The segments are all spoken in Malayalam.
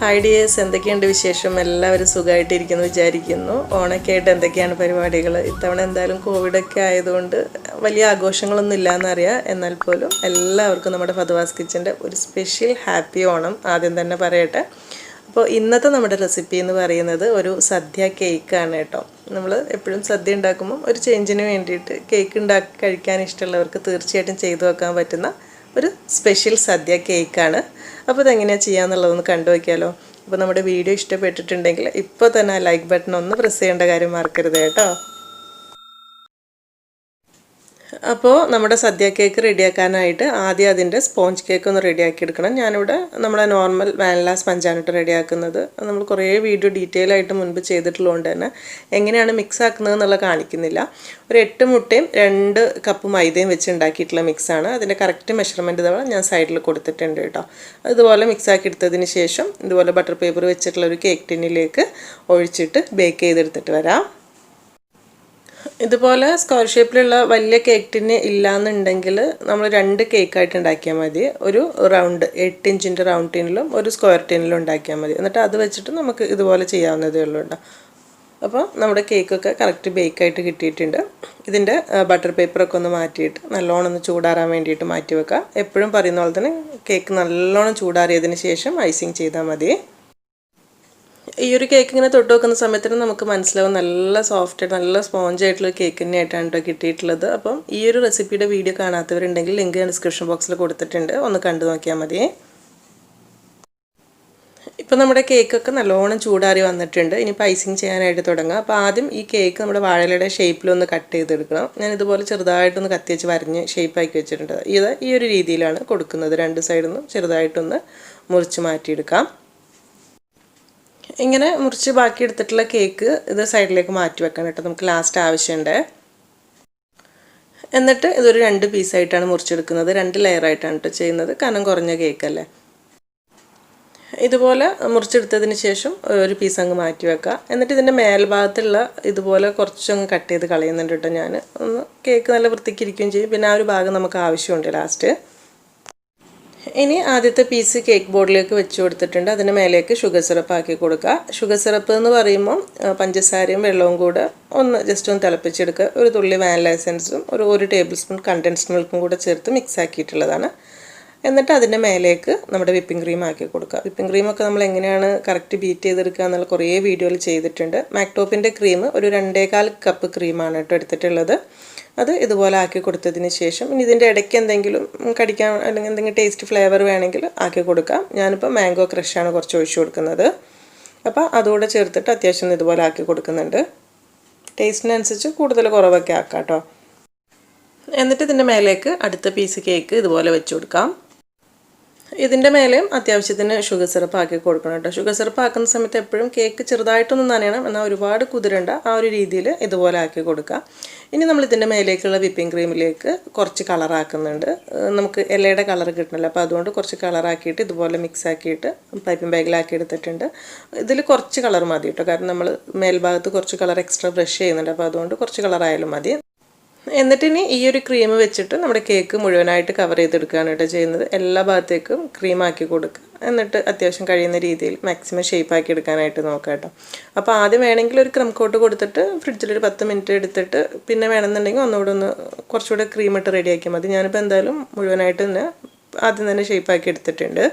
ഹായ് ഡിയേഴ്സ്, എന്തൊക്കെയുണ്ട് വിശേഷം? എല്ലാവരും സുഖമായിട്ടിരിക്കുന്നു വിചാരിക്കുന്നു. ഓണൊക്കെയായിട്ട് എന്തൊക്കെയാണ് പരിപാടികൾ? ഇത്തവണ എന്തായാലും കോവിഡൊക്കെ ആയതുകൊണ്ട് വലിയ ആഘോഷങ്ങളൊന്നും ഇല്ലയെന്നറിയാം. എന്നാൽ പോലും എല്ലാവർക്കും നമ്മുടെ ഫദ്വാസ് കിച്ചൻ്റെ ഒരു സ്പെഷ്യൽ ഹാപ്പി ഓണം ആദ്യം തന്നെ പറയട്ടെ. അപ്പോൾ ഇന്നത്തെ നമ്മുടെ റെസിപ്പി എന്ന് പറയുന്നത് ഒരു സദ്യ കേക്കാണ് കേട്ടോ. നമ്മൾ എപ്പോഴും സദ്യ ഉണ്ടാക്കുമ്പം ഒരു ചേഞ്ചിന് വേണ്ടിയിട്ട് കേക്ക് ഉണ്ടാക്കി കഴിക്കാൻ ഇഷ്ടമുള്ളവർക്ക് തീർച്ചയായിട്ടും ചെയ്തു വെക്കാൻ പറ്റുന്ന ഒരു സ്പെഷ്യൽ സദ്യ കേക്കാണ്. അപ്പോൾ ഇതെങ്ങനെയാണ് ചെയ്യാന്നുള്ളതൊന്ന് കണ്ടു വയ്ക്കാമല്ലോ. അപ്പോൾ നമ്മുടെ വീഡിയോ ഇഷ്ടപ്പെട്ടിട്ടുണ്ടെങ്കിൽ ഇപ്പോൾ തന്നെ ആ ലൈക്ക് ബട്ടൺ ഒന്ന് പ്രസ് ചെയ്യേണ്ട കാര്യം മറക്കരുത് കേട്ടോ. അപ്പോൾ നമ്മുടെ സദ്യ കേക്ക് റെഡിയാക്കാനായിട്ട് ആദ്യം അതിൻ്റെ സ്പോഞ്ച് കേക്ക് ഒന്ന് റെഡിയാക്കി എടുക്കണം. ഞാനിവിടെ നമ്മുടെ നോർമൽ വാനില സ്പഞ്ചാണ് ഇട്ട് റെഡിയാക്കുന്നത്. നമ്മൾ കുറേ വീഡിയോ ഡീറ്റെയിൽ ആയിട്ട് മുൻപ് ചെയ്തിട്ടുള്ളതുകൊണ്ട് തന്നെ എങ്ങനെയാണ് മിക്സ് ആക്കുന്നത് എന്നുള്ള കാണിക്കുന്നില്ല. ഒരു 8 മുട്ടയും 2 കപ്പ് മൈദയും വെച്ച് ഉണ്ടാക്കിയിട്ടുള്ള മിക്സാണ്. അതിൻ്റെ കറക്റ്റ് മെഷർമെൻറ്റ് ഇതവ ഞാൻ സൈഡിൽ കൊടുത്തിട്ടുണ്ട് കേട്ടോ. അതുപോലെ മിക്സാക്കി എടുത്തതിന് ശേഷം ഇതുപോലെ ബട്ടർ പേപ്പർ വെച്ചിട്ടുള്ള ഒരു കേക്ക് ടിന്നിലേക്ക് ഒഴിച്ചിട്ട് ബേക്ക് ചെയ്തെടുത്തിട്ട് വരാം. ഇതുപോലെ സ്ക്വയർ ഷേപ്പിലുള്ള വലിയ കേക്ക് ടിന്ന് ഇല്ലയെന്നുണ്ടെങ്കിൽ നമ്മൾ 2 കേക്കായിട്ട് ഉണ്ടാക്കിയാൽ മതി. ഒരു റൗണ്ട് 8 ഇഞ്ചിൻ്റെ റൗണ്ട് ടിന്നിലും ഒരു സ്ക്വയർ ടിന്നിലും ഉണ്ടാക്കിയാൽ മതി. എന്നിട്ട് അത് വെച്ചിട്ട് നമുക്ക് ഇതുപോലെ ചെയ്യാവുന്നതേ ഉള്ളൂ കേട്ടോ. അപ്പോൾ നമ്മുടെ കേക്കൊക്കെ കറക്റ്റ് ബേക്കായിട്ട് കിട്ടിയിട്ടുണ്ട്. ഇതിൻ്റെ ബട്ടർ പേപ്പറൊക്കെ ഒന്ന് മാറ്റിയിട്ട് നല്ലോണം ഒന്ന് ചൂടാറാൻ വേണ്ടിയിട്ട് മാറ്റി വെക്കുക. എപ്പോഴും പറയുന്ന പോലെ തന്നെ കേക്ക് നല്ലോണം ചൂടാറിയതിന് ശേഷം ഐസിങ് ചെയ്താൽ മതി. ഈ ഒരു കേക്ക് ഇങ്ങനെ തൊട്ട് വെക്കുന്ന സമയത്തിന് നമുക്ക് മനസ്സിലാവും നല്ല സോഫ്റ്റ് നല്ല സ്പോഞ്ച് ആയിട്ടുള്ള കേക്ക് തന്നെയായിട്ടാണ് കേട്ടോ കിട്ടിയിട്ടുള്ളത്. അപ്പം ഈ ഒരു റെസിപ്പിയുടെ വീഡിയോ കാണാത്തവരുണ്ടെങ്കിൽ ലിങ്ക് ഞാൻ ഡിസ്ക്രിപ്ഷൻ ബോക്സിൽ കൊടുത്തിട്ടുണ്ട്, ഒന്ന് കണ്ടു നോക്കിയാൽ മതി. ഇപ്പം നമ്മുടെ കേക്കൊക്കെ നല്ലോണം ചൂടാറി വന്നിട്ടുണ്ട്. ഇനി ഐസിങ് ചെയ്യാനായിട്ട് തുടങ്ങാം. അപ്പോൾ ആദ്യം ഈ കേക്ക് നമ്മുടെ വാഴയിലയുടെ ഷേപ്പിലൊന്ന് കട്ട് ചെയ്തെടുക്കണം. ഞാൻ ഇതുപോലെ ചെറുതായിട്ടൊന്ന് കത്തി വെച്ച് വരഞ്ഞ് ഷേപ്പാക്കി വെച്ചിട്ടുണ്ട്. ഇത് ഈ ഒരു രീതിയിലാണ് കൊടുക്കുന്നത്. 2 സൈഡിൽ നിന്നും ചെറുതായിട്ടൊന്ന് മുറിച്ച് മാറ്റിയെടുക്കാം. ഇങ്ങനെ മുറിച്ച് ബാക്കി എടുത്തിട്ടുള്ള കേക്ക് ഇത് സൈഡിലേക്ക് മാറ്റി വെക്കണം കേട്ടോ, നമുക്ക് ലാസ്റ്റ് ആവശ്യമുണ്ട്. എന്നിട്ട് ഇതൊരു 2 പീസായിട്ടാണ് മുറിച്ചെടുക്കുന്നത്. 2 ലെയറായിട്ടാണ് കേട്ടോ ചെയ്യുന്നത്, കനം കുറഞ്ഞ കേക്കല്ലേ. ഇതുപോലെ മുറിച്ചെടുത്തതിന് ശേഷം ഒരു പീസ് അങ്ങ് മാറ്റി വെക്കുക. എന്നിട്ട് ഇതിൻ്റെ മേൽഭാഗത്തുള്ള ഇതുപോലെ കുറച്ചങ്ങ് കട്ട് ചെയ്ത് കളയുന്നുണ്ട് കേട്ടോ ഞാൻ. ഒന്ന് കേക്ക് നല്ല വൃത്തിക്ക് ഇരിക്കുകയും ചെയ്യും. പിന്നെ ആ ഒരു ഭാഗം നമുക്ക് ആവശ്യമുണ്ട് ലാസ്റ്റ്. ഇനി ആദ്യത്തെ പീസ് കേക്ക് ബോർഡിലേക്ക് വെച്ച് കൊടുത്തിട്ടുണ്ട്. അതിന് മേലേക്ക് ഷുഗർ സിറപ്പ് ആക്കി കൊടുക്കുക. ഷുഗർ സിറപ്പ് എന്ന് പറയുമ്പോൾ പഞ്ചസാരയും വെള്ളവും കൂടെ ജസ്റ്റ് ഒന്ന് തിളപ്പിച്ചെടുക്കുക. ഒരു തുള്ളി വാനില എസൻസും ഒരു ടേബിൾ സ്പൂൺ കണ്ടൻസ്ഡ് മിൽക്കും കൂടെ ചേർത്ത് മിക്സ് ആക്കിയിട്ടുള്ളതാണ്. എന്നിട്ട് അതിൻ്റെ മേലേക്ക് നമ്മുടെ വിപ്പിംഗ് ക്രീം ആക്കി കൊടുക്കുക. വിപ്പിംഗ് ക്രീമൊക്കെ നമ്മൾ എങ്ങനെയാണ് കറക്റ്റ് ബീറ്റ് ചെയ്തെടുക്കുക എന്നുള്ള കുറേ വീഡിയോയിൽ ചെയ്തിട്ടുണ്ട്. മാക്ടോപ്പിൻ്റെ ക്രീം ഒരു 2.25 കപ്പ് ക്രീമാണ് കേട്ടോ എടുത്തിട്ടുള്ളത്. അത് ഇതുപോലെ ആക്കി കൊടുത്തതിന് ശേഷം ഇനി ഇതിൻ്റെ ഇടയ്ക്ക് എന്തെങ്കിലും കടിക്കാൻ അല്ലെങ്കിൽ എന്തെങ്കിലും ടേസ്റ്റ് ഫ്ലേവർ വേണമെങ്കിൽ ആക്കി കൊടുക്കാം. ഞാനിപ്പോൾ മാംഗോ ക്രഷാണ് കുറച്ച് ഒഴിച്ചു കൊടുക്കുന്നത്. അപ്പോൾ അതുകൂടെ ചേർത്തിട്ട് അത്യാവശ്യം ഇതുപോലെ ആക്കി കൊടുക്കുന്നുണ്ട്. ടേസ്റ്റിനനുസരിച്ച് കൂടുതൽ കുറവൊക്കെ ആക്കാം കേട്ടോ. എന്നിട്ട് ഇതിൻ്റെ മേലേക്ക് അടുത്ത പീസ് കേക്ക് ഇതുപോലെ വെച്ച് കൊടുക്കാം. ഇതിൻ്റെ മേലെയും അത്യാവശ്യത്തിന് ഷുഗർ സിറപ്പ് ആക്കി കൊടുക്കണം കേട്ടോ. ഷുഗർ സിറപ്പ് ആക്കുന്ന സമയത്ത് എപ്പോഴും കേക്ക് ചെറുതായിട്ടൊന്നും നനയണം, എന്നാൽ ഒരുപാട് കുതിരണ്ട. ആ ഒരു രീതിയിൽ ഇതുപോലെ ആക്കി കൊടുക്കുക. ഇനി നമ്മൾ ഇതിൻ്റെ മേലേക്കുള്ള വിപ്പിംഗ് ക്രീമിലേക്ക് കുറച്ച് കളറാക്കുന്നുണ്ട്. നമുക്ക് ഇലയുടെ കളർ കിട്ടണമല്ലോ, അപ്പോൾ അതുകൊണ്ട് കുറച്ച് കളറാക്കിയിട്ട് ഇതുപോലെ മിക്സ് ആക്കിയിട്ട് പൈപ്പിംഗ് ബാഗിലാക്കി എടുത്തിട്ടുണ്ട്. ഇതിൽ കുറച്ച് കളർ മതി കേട്ടോ, കാരണം നമ്മൾ മേൽഭാഗത്ത് കുറച്ച് കളർ എക്സ്ട്രാ ബ്രഷ് ചെയ്യുന്നുണ്ട്. അപ്പോൾ അതുകൊണ്ട് കുറച്ച് കളറായാലും മതി. എന്നിട്ടിനി ഈ ഒരു ക്രീം വെച്ചിട്ട് നമ്മുടെ കേക്ക് മുഴുവനായിട്ട് കവർ ചെയ്തെടുക്കുകയാണ് കേട്ടോ ചെയ്യുന്നത്. എല്ലാ ഭാഗത്തേക്കും ക്രീം ആക്കി കൊടുക്കുക. എന്നിട്ട് അത്യാവശ്യം കഴിയുന്ന രീതിയിൽ മാക്സിമം ഷേപ്പാക്കി എടുക്കാനായിട്ട് നോക്കാം കേട്ടോ. അപ്പോൾ ആദ്യം വേണമെങ്കിൽ ഒരു ക്രം കോട്ട് കൊടുത്തിട്ട് ഫ്രിഡ്ജിലൊരു 10 മിനിറ്റ് എടുത്തിട്ട് പിന്നെ വേണമെന്നുണ്ടെങ്കിൽ ഒന്നുകൂടെ കുറച്ചുകൂടെ ക്രീം ഇട്ട് റെഡിയാക്കിയാൽ മതി. ഞാനിപ്പോൾ എന്തായാലും മുഴുവനായിട്ട് തന്നെ ആദ്യം തന്നെ ഷേപ്പാക്കി എടുത്തിട്ടുണ്ട്.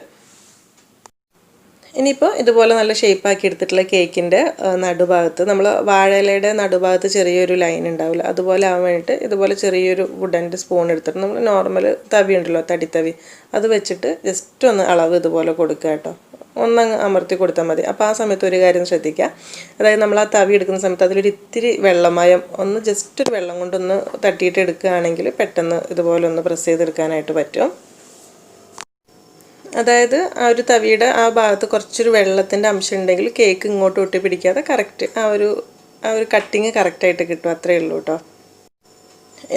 ഇനിയിപ്പോൾ ഇതുപോലെ നല്ല ഷേപ്പാക്കി എടുത്തിട്ടുള്ള കേക്കിൻ്റെ നടുഭാഗത്ത് നമ്മൾ വാഴയിലയുടെ നടുഭാഗത്ത് ചെറിയൊരു ലൈൻ ഉണ്ടാവില്ല, അതുപോലെ ആവാൻ വേണ്ടിയിട്ട് ഇതുപോലെ ചെറിയൊരു വുഡൻ്റെ സ്പൂൺ എടുത്തിട്ട് നമ്മൾ നോർമൽ തവി ഉണ്ടല്ലോ, തടിത്തവി, അത് വെച്ചിട്ട് ജസ്റ്റ് ഒന്ന് അളവ് ഇതുപോലെ കൊടുക്കുക കേട്ടോ. ഒന്നങ്ങ് അമർത്തി കൊടുത്താൽ മതി. അപ്പോൾ ആ സമയത്ത് ഒരു കാര്യം ശ്രദ്ധിക്കുക, അതായത് നമ്മൾ ആ തവി എടുക്കുന്ന സമയത്ത് അതിലൊരു ഇത്തിരി വെള്ളമയം ജസ്റ്റ് ഒരു വെള്ളം കൊണ്ടൊന്ന് തട്ടിയിട്ട് എടുക്കുകയാണെങ്കിൽ പെട്ടെന്ന് ഇതുപോലെ ഒന്ന് പ്രസ് ചെയ്തെടുക്കാനായിട്ട് പറ്റും. അതായത് ആ ഒരു തവിയുടെ ആ ഭാഗത്ത് കുറച്ചൊരു വെള്ളത്തിൻ്റെ അംശം ഉണ്ടെങ്കിൽ കേക്ക് ഇങ്ങോട്ട് ഒട്ടി പിടിക്കാതെ കറക്റ്റ് ആ ഒരു കട്ടിങ് കറക്റ്റായിട്ട് കിട്ടും. അത്രയേ ഉള്ളൂ കേട്ടോ.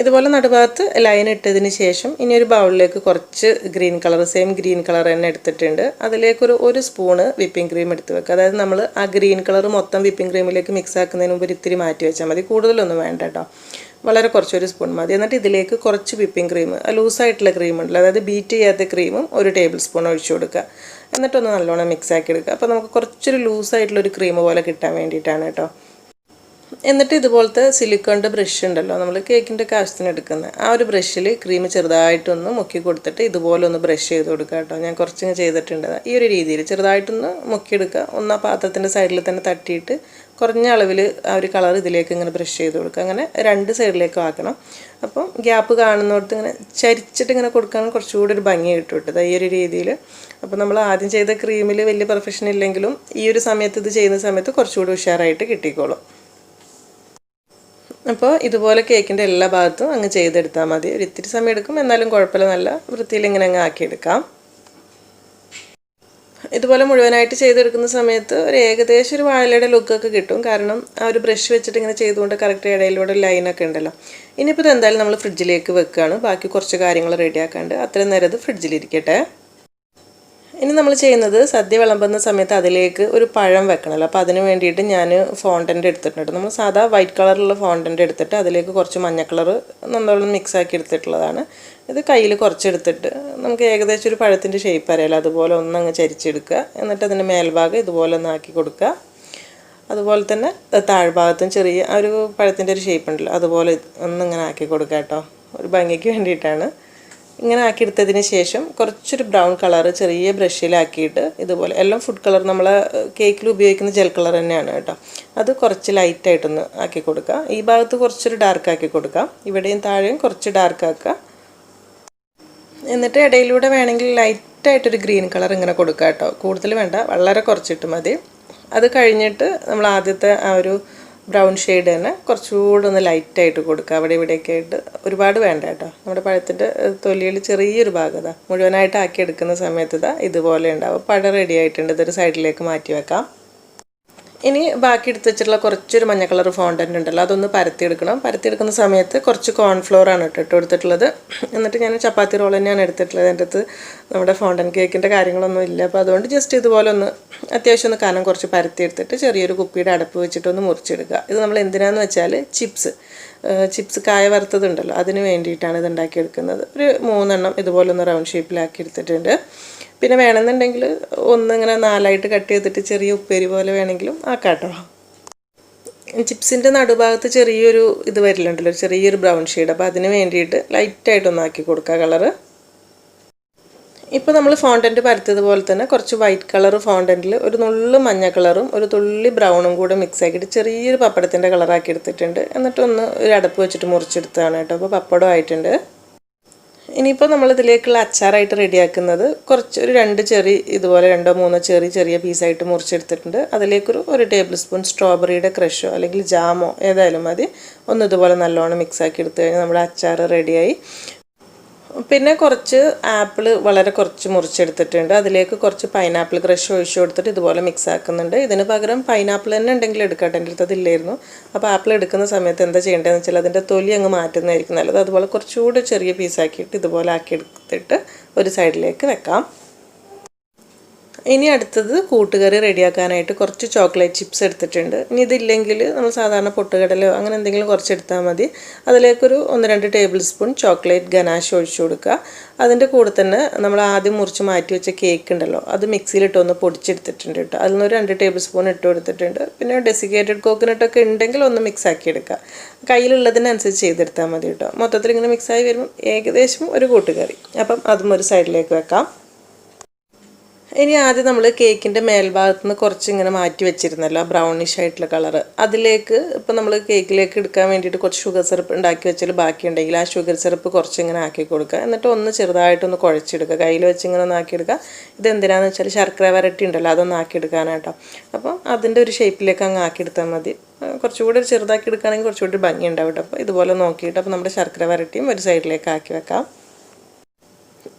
ഇതുപോലെ നടുഭാഗത്ത് ലൈൻ ഇട്ടതിന് ശേഷം ഇനി ഒരു ബൗളിലേക്ക് കുറച്ച് green colour, same green colour തന്നെ എടുത്തിട്ടുണ്ട്. അതിലേക്കൊരു 1 സ്പൂണ് വിപ്പിംഗ് ക്രീം എടുത്ത് വെക്കുക. അതായത് നമ്മൾ ആ ഗ്രീൻ കളർ മൊത്തം വിപ്പിംഗ് ക്രീമിലേക്ക് മിക്സ് ആക്കുന്നതിന് മുമ്പ് ഇത്തിരി മാറ്റി വെച്ചാൽ മതി, കൂടുതലൊന്നും വേണ്ട കേട്ടോ. വളരെ കുറച്ചൊരു സ്പൂൺ മതി. എന്നിട്ട് ഇതിലേക്ക് കുറച്ച് വിപ്പിംഗ് ക്രീം, ലൂസായിട്ടുള്ള ക്രീം ഉണ്ടല്ലോ, അതായത് ബീറ്റ് ചെയ്യാത്ത ക്രീമും 1 ടേബിൾ സ്പൂൺ ഒഴിച്ചു കൊടുക്കുക. എന്നിട്ടൊന്ന് നല്ലോണം മിക്സ് ആക്കി എടുക്കുക. അപ്പോൾ നമുക്ക് കുറച്ചൊരു ലൂസായിട്ടുള്ളൊരു ക്രീം പോലെ കിട്ടാൻ വേണ്ടിയിട്ടാണ് കേട്ടോ. എന്നിട്ട് ഇതുപോലത്തെ സിലിക്കോണിൻ്റെ ബ്രഷ് ഉണ്ടല്ലോ, നമ്മൾ കേക്കിൻ്റെ ഒക്കെ ആവശ്യത്തിന് എടുക്കുന്നത്, ആ ഒരു ബ്രഷിൽ ക്രീം ചെറുതായിട്ടൊന്ന് മുക്കി കൊടുത്തിട്ട് ഇതുപോലെ ഒന്ന് ബ്രഷ് ചെയ്ത് കൊടുക്കുക കേട്ടോ. ഞാൻ കുറച്ചിങ്ങ് ചെയ്തിട്ടുണ്ട്. ഈ ഒരു രീതിയിൽ ചെറുതായിട്ടൊന്ന് മുക്കിയെടുക്കുക. ഒന്ന് ആ പാത്രത്തിൻ്റെ സൈഡിൽ തന്നെ തട്ടിയിട്ട് കുറഞ്ഞ അളവിൽ ആ ഒരു കളർ ഇതിലേക്ക് ഇങ്ങനെ ബ്രഷ് ചെയ്ത് കൊടുക്കുക. അങ്ങനെ 2 സൈഡിലേക്കും ആക്കണം. അപ്പം ഗ്യാപ്പ് കാണുന്നിടത്ത് ഇങ്ങനെ ചരിച്ചിട്ട് ഇങ്ങനെ കൊടുക്കാൻ കുറച്ചുകൂടി ഒരു ഭംഗി കിട്ടും കേട്ടോ ഈ ഒരു രീതിയിൽ. അപ്പോൾ നമ്മൾ ആദ്യം ചെയ്ത ക്രീമിൽ വലിയ പെർഫെക്ഷൻ ഇല്ലെങ്കിലും ഈ ഒരു സമയത്ത് ഇത് ചെയ്യുന്ന സമയത്ത് കുറച്ചുകൂടി ഉഷാറായിട്ട് കിട്ടിക്കോളും. അപ്പോൾ ഇതുപോലെ കേക്കിൻ്റെ എല്ലാ ഭാഗത്തും അങ്ങ് ചെയ്തെടുത്താൽ മതി. ഒരു ഇത്തിരി സമയം എടുക്കും, എന്നാലും കുഴപ്പമില്ല, നല്ല വൃത്തിയിൽ ഇങ്ങനെ അങ്ങ് ആക്കിയെടുക്കാം. ഇതുപോലെ മുഴുവനായിട്ട് ചെയ്തെടുക്കുന്ന സമയത്ത് ഒരു ഏകദേശം ഒരു വാഴയുടെ ലുക്കൊക്കെ കിട്ടും. കാരണം ആ ഒരു ബ്രഷ് വെച്ചിട്ട് ഇങ്ങനെ ചെയ്തുകൊണ്ട് കറക്റ്റ് ഇടയിലൂടെ ലൈനൊക്കെ ഉണ്ടല്ലോ. ഇനിയിപ്പോൾ ഇത് എന്തായാലും നമ്മൾ ഫ്രിഡ്ജിലേക്ക് വെക്കുകയാണ്. ബാക്കി കുറച്ച് കാര്യങ്ങൾ റെഡിയാക്കാണ്ട് അത്രയും നേരം ഇത് ഫ്രിഡ്ജിലിരിക്കട്ടെ. ഇനി നമ്മൾ ചെയ്യുന്നത് സദ്യ വിളമ്പുന്ന സമയത്ത് അതിലേക്ക് ഒരു പഴം വെക്കണമല്ലോ. അപ്പോൾ അതിന് വേണ്ടിയിട്ട് ഞാൻ ഫോണ്ടൻ്റ് എടുത്തിട്ടുണ്ട്. നമ്മൾ സാധാ വൈറ്റ് കളറുള്ള ഫോണ്ടൻ്റ് എടുത്തിട്ട് അതിലേക്ക് കുറച്ച് മഞ്ഞ കളർ നല്ലോണം മിക്സാക്കി എടുത്തിട്ടുള്ളതാണ്. ഇത് കയ്യിൽ കുറച്ചെടുത്തിട്ട് നമുക്ക് ഏകദേശം ഒരു പഴത്തിൻ്റെ ഷേപ്പ് അറിയാലോ, അതുപോലെ ഒന്നങ്ങ് ചരിച്ചെടുക്കുക. എന്നിട്ട് അതിൻ്റെ മേൽഭാഗം ഇതുപോലെ ഒന്ന് ആക്കി കൊടുക്കുക. അതുപോലെ തന്നെ താഴ്ഭാഗത്തും ചെറിയ ഒരു പഴത്തിൻ്റെ ഒരു ഷേപ്പ് ഉണ്ടല്ലോ, അതുപോലെ ഒന്നിങ്ങനെ ആക്കി കൊടുക്കുക കേട്ടോ. ഒരു ഭംഗിക്ക് വേണ്ടിയിട്ടാണ്. ഇങ്ങനെ ആക്കിയെടുത്തതിന് ശേഷം കുറച്ചൊരു ബ്രൗൺ കളർ ചെറിയ ബ്രഷിലാക്കിയിട്ട് ഇതുപോലെ എല്ലാം ഫുഡ് കളർ നമ്മൾ കേക്കിൽ ഉപയോഗിക്കുന്ന ജെൽ കളർ തന്നെയാണ് കേട്ടോ. അത് കുറച്ച് ലൈറ്റായിട്ടൊന്ന് ആക്കി കൊടുക്കുക. ഈ ഭാഗത്ത് കുറച്ചൊരു ഡാർക്ക് ആക്കി കൊടുക്കാം, ഇവിടെയും താഴെയും കുറച്ച് ഡാർക്ക് ആക്കുക. എന്നിട്ട് ഇടയിലൂടെ വേണമെങ്കിൽ ലൈറ്റായിട്ടൊരു ഗ്രീൻ കളർ ഇങ്ങനെ കൊടുക്കുക കേട്ടോ. കൂടുതൽ വേണ്ട, വളരെ കുറച്ചിട്ട് മതി. അത് കഴിഞ്ഞിട്ട് നമ്മൾ ആദ്യത്തെ ആ ഒരു ബ്രൗൺ ഷെയ്ഡ് തന്നെ കുറച്ചുകൂടെ ഒന്ന് ലൈറ്റായിട്ട് കൊടുക്കുക. അവിടെ ഇവിടെയൊക്കെ ആയിട്ട്, ഒരുപാട് വേണ്ട കേട്ടോ. നമ്മുടെ പഴത്തിൻ്റെ തൊലിയിൽ ചെറിയൊരു ഭാഗത മുഴുവനായിട്ട് ആക്കി എടുക്കുന്ന സമയത്ത് ഇതുപോലെ ഉണ്ടാവും. പഴം റെഡി ആയിട്ടുണ്ട്. ഇതൊരു സൈഡിലേക്ക് മാറ്റി വെക്കാം. ഇനി ബാക്കി എടുത്ത് വെച്ചിട്ടുള്ള കുറച്ചൊരു മഞ്ഞ കളർ ഫോണ്ടൻ്റ് ഉണ്ടല്ലോ, അതൊന്ന് പരത്തിയെടുക്കണം. പരത്തിയെടുക്കുന്ന സമയത്ത് കുറച്ച് കോൺഫ്ലോറാണ് ഇട്ട് കൊടുത്തിട്ടുള്ളത്. എന്നിട്ട് ഞാൻ ചപ്പാത്തി റോൾ തന്നെയാണ് എടുത്തിട്ടുള്ളത്. എൻ്റെ അടുത്ത് നമ്മുടെ ഫോണ്ടൻ കേക്കിൻ്റെ കാര്യങ്ങളൊന്നും ഇല്ല. അപ്പോൾ അതുകൊണ്ട് ജസ്റ്റ് ഇതുപോലെ ഒന്ന് അത്യാവശ്യം ഒന്ന് കനം കുറച്ച് പരത്തിയെടുത്തിട്ട് ചെറിയൊരു കുപ്പിയുടെ അടപ്പ് വെച്ചിട്ടൊന്ന് മുറിച്ചെടുക്കുക. ഇത് നമ്മൾ എന്തിനാന്ന് വെച്ചാൽ ചിപ്സ് കായ വറുത്തതുണ്ടല്ലോ, അതിന് വേണ്ടിയിട്ടാണ് ഇത് ഉണ്ടാക്കിയെടുക്കുന്നത്. ഒരു 3 എണ്ണം ഇതുപോലെ ഒന്ന് റൗണ്ട് ഷേപ്പിലാക്കി എടുത്തിട്ടുണ്ട്. പിന്നെ വേണമെന്നുണ്ടെങ്കിൽ ഒന്നിങ്ങനെ 4ആയിട്ട് കട്ട് ചെയ്തിട്ട് ചെറിയ ഉപ്പേരി പോലെ വേണമെങ്കിലും ആക്കാം കേട്ടോ. ചിപ്സിൻ്റെ നടുഭാഗത്ത് ചെറിയൊരു ഇത് വരില്ലുണ്ടല്ലോ, ചെറിയൊരു ബ്രൗൺ ഷെയ്ഡ്. അപ്പോൾ അതിന് വേണ്ടിയിട്ട് ലൈറ്റായിട്ടൊന്ന് ആക്കി കൊടുക്കുക കളറ്. ഇപ്പോൾ നമ്മൾ ഫോണ്ടൻ്റ് പരത്തിയതുപോലെ തന്നെ കുറച്ച് വൈറ്റ് കളർ ഫോണ്ടൻ്റിൽ ഒരു നുള്ളു മഞ്ഞ കളറും ഒരു തുള്ളി ബ്രൗണും കൂടെ മിക്സ് ആക്കിയിട്ട് ചെറിയൊരു പപ്പടത്തിൻ്റെ കളറാക്കി എടുത്തിട്ടുണ്ട്. എന്നിട്ടൊന്ന് ഒരു അടപ്പ് വെച്ചിട്ട് മുറിച്ചെടുത്തതാണ് കേട്ടോ. അപ്പോൾ പപ്പടം ആയിട്ടുണ്ട്. ഇനിയിപ്പോൾ നമ്മളിതിലേക്കുള്ള അച്ചാറായിട്ട് റെഡിയാക്കുന്നത് ഒരു 2 ചെറി ഇതുപോലെ 2-3 ചെറിയ പീസായിട്ട് മുറിച്ചെടുത്തിട്ടുണ്ട്. അതിലേക്കൊരു ടേബിൾ സ്പൂൺ സ്ട്രോബെറിയുടെ ക്രഷോ അല്ലെങ്കിൽ ജാമോ ഏതായാലും മതി. ഒന്ന് ഇതുപോലെ നല്ലോണം മിക്സാക്കി എടുത്തു കഴിഞ്ഞാൽ നമ്മുടെ അച്ചാർ റെഡിയായി. പിന്നെ കുറച്ച് ആപ്പിൾ വളരെ കുറച്ച് മുറിച്ചെടുത്തിട്ടുണ്ട്. അതിലേക്ക് കുറച്ച് പൈനാപ്പിൾ ക്രഷ് ഒഴിച്ചു കൊടുത്തിട്ട് ഇതുപോലെ മിക്സ് ആക്കുന്നുണ്ട്. ഇതിന് പകരം പൈനാപ്പിൾ തന്നെ ഉണ്ടെങ്കിൽ എടുക്കട്ടെ, എൻ്റെ അടുത്ത് അതില്ലായിരുന്നു. അപ്പോൾ ആപ്പിൾ എടുക്കുന്ന സമയത്ത് എന്താ ചെയ്യേണ്ടതെന്ന് വെച്ചാൽ അതിൻ്റെ തൊലി അങ്ങ് മാറ്റുന്നതായിരിക്കും നല്ലത്. അതുപോലെ കുറച്ചുകൂടി ചെറിയ പീസാക്കിയിട്ട് ഇതുപോലെ ആക്കി എടുത്തിട്ട് ഒരു സൈഡിലേക്ക് വെക്കാം. ഇനി അടുത്തത് കൂട്ടുകറി റെഡിയാക്കാനായിട്ട് കുറച്ച് ചോക്ലേറ്റ് ചിപ്സ് എടുത്തിട്ടുണ്ട്. ഇനി ഇതില്ലെങ്കിൽ നമ്മൾ സാധാരണ പൊട്ടുകടലോ അങ്ങനെ എന്തെങ്കിലും കുറച്ചെടുത്താൽ മതി. അതിലേക്കൊരു 1-2 ടേബിൾ സ്പൂൺ ചോക്ലേറ്റ് ഗനാഷ് ഒഴിച്ചു കൊടുക്കുക. അതിൻ്റെ കൂടെ തന്നെ നമ്മൾ ആദ്യം മുറിച്ച് മാറ്റി വെച്ച കേക്ക് ഉണ്ടല്ലോ, അത് മിക്സിയിലിട്ടൊന്ന് പൊടിച്ചെടുത്തിട്ടുണ്ട് കേട്ടോ. അതിൽ നിന്ന് 2 ടേബിൾ സ്പൂൺ ഇട്ട് കൊടുത്തിട്ടുണ്ട്. പിന്നെ ഡെസിക്കേറ്റഡ് കോക്കനട്ടൊക്കെ ഉണ്ടെങ്കിൽ ഒന്ന് മിക്സ് ആക്കി എടുക്കുക. കയ്യിലുള്ളതിനനുസരിച്ച് ചെയ്തെടുത്താൽ മതി കേട്ടോ. മൊത്തത്തിൽ ഇങ്ങനെ മിക്സായി വരുമ്പോൾ ഏകദേശം ഒരു കൂട്ടുകറി. അപ്പം അതും ഒരു സൈഡിലേക്ക് വെക്കാം. ഇനി ആദ്യം നമ്മൾ കേക്കിൻ്റെ മേൽഭാഗത്ത് നിന്ന് കുറച്ച് ഇങ്ങനെ മാറ്റി വെച്ചിരുന്നല്ലോ ബ്രൗണിഷ് ആയിട്ടുള്ള കളറ്, അതിലേക്ക് ഇപ്പോൾ നമ്മൾ കേക്കിലേക്ക് എടുക്കാൻ വേണ്ടിയിട്ട് കുറച്ച് ഷുഗർ സിറപ്പ് ഉണ്ടാക്കി വെച്ചാൽ ബാക്കിയുണ്ടെങ്കിൽ ആ ഷുഗർ സിറപ്പ് കുറച്ച് ഇങ്ങനെ ആക്കി കൊടുക്കുക. എന്നിട്ട് ഒന്ന് ചെറുതായിട്ടൊന്ന് കുഴച്ചെടുക്കുക, കയ്യിൽ വെച്ച് ഇങ്ങനെ ഒന്ന് ആക്കിയെടുക്കുക. ഇതെന്തിനാണെന്ന് വെച്ചാൽ ശർക്കര വരട്ടി ഉണ്ടല്ലോ, അതൊന്ന് ആക്കിയെടുക്കാനായിട്ടോ. അപ്പം അതിൻ്റെ ഒരു ഷേപ്പിലേക്ക് അങ്ങ് ആക്കിയെടുത്താൽ മതി. കുറച്ചുകൂടി ചെറുതാക്കി എടുക്കുകയാണെങ്കിൽ കുറച്ചുകൂടി ഭംഗി ഉണ്ടാവും കേട്ടോ. അപ്പോൾ ഇതുപോലെ നോക്കിയിട്ട് അപ്പോൾ നമ്മുടെ ശർക്കര വരട്ടിയും ഒരു സൈഡിലേക്ക് ആക്കി വെക്കാം.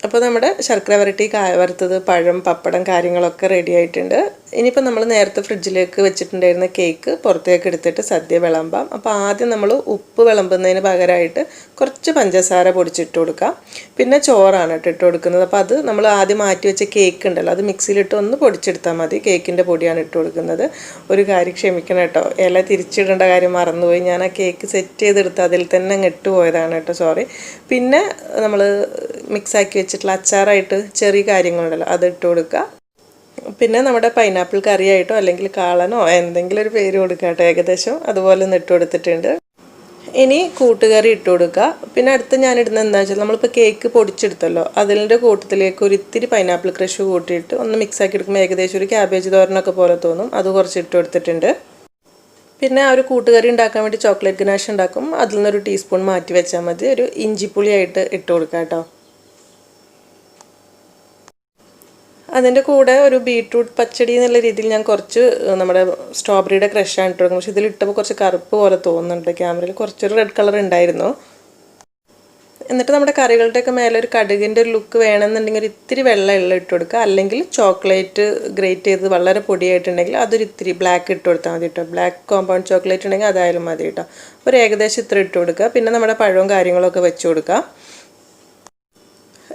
അപ്പോൾ നമ്മുടെ ശർക്കര വരട്ടി, കായ വറുത്തത്, പഴം, പപ്പടം കാര്യങ്ങളൊക്കെ റെഡി ആയിട്ടുണ്ട്. ഇനിയിപ്പോൾ നമ്മൾ നേരത്തെ ഫ്രിഡ്ജിലേക്ക് വെച്ചിട്ടുണ്ടായിരുന്ന കേക്ക് പുറത്തേക്ക് എടുത്തിട്ട് സദ്യ വിളമ്പാം. അപ്പോൾ ആദ്യം നമ്മൾ ഉപ്പ് വിളമ്പുന്നതിന് പകരമായിട്ട് കുറച്ച് പഞ്ചസാര പൊടിച്ചിട്ട് കൊടുക്കാം. പിന്നെ ചോറാണ് ഇട്ട് കൊടുക്കുന്നത്. അപ്പോൾ അത് നമ്മൾ ആദ്യം മാറ്റി വെച്ച കേക്ക് ഉണ്ടല്ലോ, അത് മിക്സിയിലിട്ട് ഒന്ന് പൊടിച്ചെടുത്താൽ മതി. കേക്കിൻ്റെ പൊടിയാണ് ഇട്ട് കൊടുക്കുന്നത്. ഒരു കാര്യം ക്ഷമിക്കണം കേട്ടോ, ഇല തിരിച്ചിടേണ്ട കാര്യം മറന്നുപോയി. ഞാൻ ആ കേക്ക് സെറ്റ് ചെയ്തെടുത്ത് അതിൽ തന്നെ അങ്ങ് ഇട്ട് പോയതാണ് കേട്ടോ, സോറി. പിന്നെ നമ്മൾ മിക്സാക്കി വെച്ചിട്ടുള്ള അച്ചാറായിട്ട് ചെറിയ കാര്യങ്ങളുണ്ടല്ലോ, അത് ഇട്ട് കൊടുക്കുക. പിന്നെ നമ്മുടെ പൈനാപ്പിൾ കറിയായിട്ടോ അല്ലെങ്കിൽ കാളനോ എന്തെങ്കിലും ഒരു പേര് കൊടുക്കാട്ടോ, ഏകദേശം അതുപോലെ ഒന്ന് ഇട്ട് കൊടുത്തിട്ടുണ്ട്. ഇനി കൂട്ടുകറി ഇട്ട് കൊടുക്കുക. പിന്നെ അടുത്ത് ഞാൻ ഇടുന്നത് എന്താണെന്ന് വെച്ചാൽ നമ്മളിപ്പോൾ കേക്ക് പൊടിച്ചെടുത്തല്ലോ, അതിൻ്റെ കൂട്ടത്തിലേക്ക് ഒരു ഇത്തിരി പൈനാപ്പിൾ ക്രഷ് കൂട്ടിയിട്ട് ഒന്ന് മിക്സാക്കി എടുക്കുമ്പോൾ ഏകദേശം ഒരു ക്യാബേജ് തോരനൊക്കെ പോലെ തോന്നും. അത് കുറച്ച് ഇട്ട് കൊടുത്തിട്ടുണ്ട്. പിന്നെ ആ ഒരു കൂട്ടുകറി ഉണ്ടാക്കാൻ വേണ്ടി ചോക്ലേറ്റ് ഗനാഷ് ഉണ്ടാക്കും. അതിൽ നിന്നൊരു ടീസ്പൂൺ മാറ്റി വെച്ചാൽ മതി. ഒരു ഇഞ്ചിപ്പുളിയായിട്ട് ഇട്ട് കൊടുക്കാം കേട്ടോ. അതിൻ്റെ കൂടെ ഒരു ബീട്രൂട്ട് പച്ചടി എന്നുള്ള രീതിയിൽ ഞാൻ കുറച്ച് നമ്മുടെ സ്ട്രോബെറിയുടെ ക്രഷാണ് ഇട്ട് കൊടുക്കുന്നത്. പക്ഷേ ഇതിലിട്ടപ്പോൾ കുറച്ച് കറുപ്പ് പോലെ തോന്നുന്നുണ്ട്. ക്യാമറയിൽ കുറച്ചൊരു റെഡ് കളർ ഉണ്ടായിരുന്നു. എന്നിട്ട് നമ്മുടെ കറികളുടെയൊക്കെ മേലെ ഒരു കടുകിൻ്റെ ഒരു ലുക്ക് വേണമെന്നുണ്ടെങ്കിൽ ഒരു ഇത്തിരി വെള്ളം ഇട്ട് കൊടുക്കുക. അല്ലെങ്കിൽ ചോക്ലേറ്റ് ഗ്രേറ്റ് ചെയ്ത് വളരെ പൊടിയായിട്ടുണ്ടെങ്കിൽ അതൊരു ഇത്തിരി ബ്ലാക്ക് ഇട്ട് കൊടുത്താൽ മതി കേട്ടോ. ബ്ലാക്ക് കോമ്പൗണ്ട് ചോക്ലേറ്റ് ഉണ്ടെങ്കിൽ അതായാലും മതി കേട്ടോ. ഒരു ഏകദേശം ഇത്ര ഇട്ട് കൊടുക്കുക. പിന്നെ നമ്മുടെ പഴവും കാര്യങ്ങളൊക്കെ വെച്ച് കൊടുക്കുക.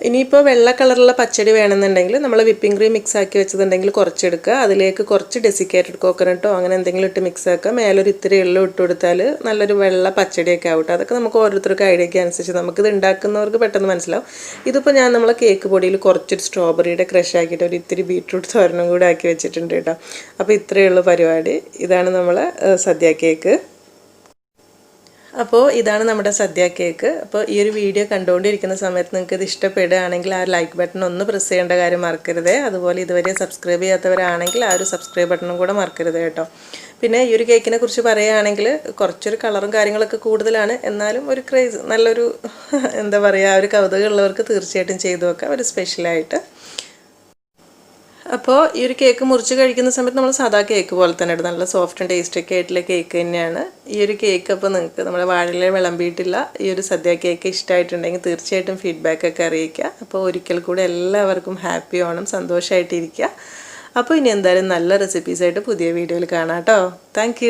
ഇനിയിപ്പോൾ വെള്ള കളറുള്ള പച്ചടി വേണമെന്നുണ്ടെങ്കിൽ നമ്മൾ വിപ്പിംഗ് ക്രീം മിക്സ് ആക്കി വെച്ചതുണ്ടെങ്കിൽ കുറച്ചെടുക്കുക. അതിലേക്ക് കുറച്ച് ഡെസിക്കേറ്റഡ് കോക്കനട്ടോ അങ്ങനെ എന്തെങ്കിലും ഇട്ട് മിക്സ് ആക്കുക. മേലൊരു ഇത്തിരി എള്ളും ഇട്ട് കൊടുത്താൽ നല്ലൊരു വെള്ള പച്ചടിയൊക്കെ ആവട്ടെ. അതൊക്കെ നമുക്ക് ഓരോരുത്തർക്ക് ഐഡിയയ്ക്ക് അനുസരിച്ച് നമുക്കിത് ഉണ്ടാക്കുന്നവർക്ക് പെട്ടെന്ന് മനസ്സിലാവും. ഇതിപ്പോൾ ഞാൻ നമ്മളെ കേക്ക് പൊടിയിൽ കുറച്ചൊരു സ്ട്രോബെറിയുടെ ക്രഷ് ആക്കിയിട്ട് ഒരു ഇത്തിരി ബീട്രൂട്ട് തോരനും കൂടെ ആക്കി വെച്ചിട്ടുണ്ട് കേട്ടോ. അപ്പോൾ ഇത്രയേ ഉള്ളൂ പരിപാടി. ഇതാണ് നമ്മളെ സദ്യ കേക്ക്. അപ്പോൾ ഇതാണ് നമ്മുടെ സദ്യ കേക്ക്. അപ്പോൾ ഈ ഒരു വീഡിയോ കണ്ടുകൊണ്ടിരിക്കുന്ന സമയത്ത് നിങ്ങൾക്ക് ഇത് ഇഷ്ടപ്പെടുകയാണെങ്കിൽ ആ ലൈക്ക് ബട്ടൺ ഒന്ന് പ്രസ് ചെയ്യേണ്ട കാര്യം മറക്കരുത്. അതുപോലെ ഇതുവരെ സബ്സ്ക്രൈബ് ചെയ്യാത്തവരാണെങ്കിൽ ആ ഒരു സബ്സ്ക്രൈബ് ബട്ടണും കൂടെ മറക്കരുത് കേട്ടോ. പിന്നെ ഈ ഒരു കേക്കിനെ കുറിച്ച് പറയുകയാണെങ്കിൽ കുറച്ചൊരു കളറും കാര്യങ്ങളൊക്കെ കൂടുതലാണ്, എന്നാലും ഒരു ക്രേസ്, നല്ലൊരു എന്താ പറയുക, ഒരു കൗതുകമുള്ളവർക്ക് തീർച്ചയായിട്ടും ചെയ്തു വെക്കാം ഒരു സ്പെഷ്യലായിട്ട്. അപ്പോൾ ഈ ഒരു കേക്ക് മുറിച്ച് കഴിക്കുന്ന സമയത്ത് നമ്മൾ സാധാ കേക്ക് പോലെ തന്നെ ഉണ്ട്. നല്ല സോഫ്റ്റും ടേസ്റ്റൊക്കെ ആയിട്ടുള്ള കേക്ക് തന്നെയാണ് ഈ ഒരു കേക്ക്. അപ്പോൾ നിങ്ങൾക്ക് നമ്മുടെ വാഴയില വിളമ്പിയിട്ടില്ല ഈ ഒരു സദ്യ കേക്ക് ഇഷ്ടമായിട്ടുണ്ടെങ്കിൽ തീർച്ചയായിട്ടും ഫീഡ്ബാക്കൊക്കെ അറിയിക്കുക. അപ്പോൾ ഒരിക്കൽ കൂടെ എല്ലാവർക്കും ഹാപ്പി ഓണം, സന്തോഷമായിട്ടിരിക്കുക. അപ്പോൾ ഇനി എന്തായാലും നല്ല റെസിപ്പീസായിട്ട് പുതിയ വീഡിയോയിൽ കാണാം കേട്ടോ. താങ്ക്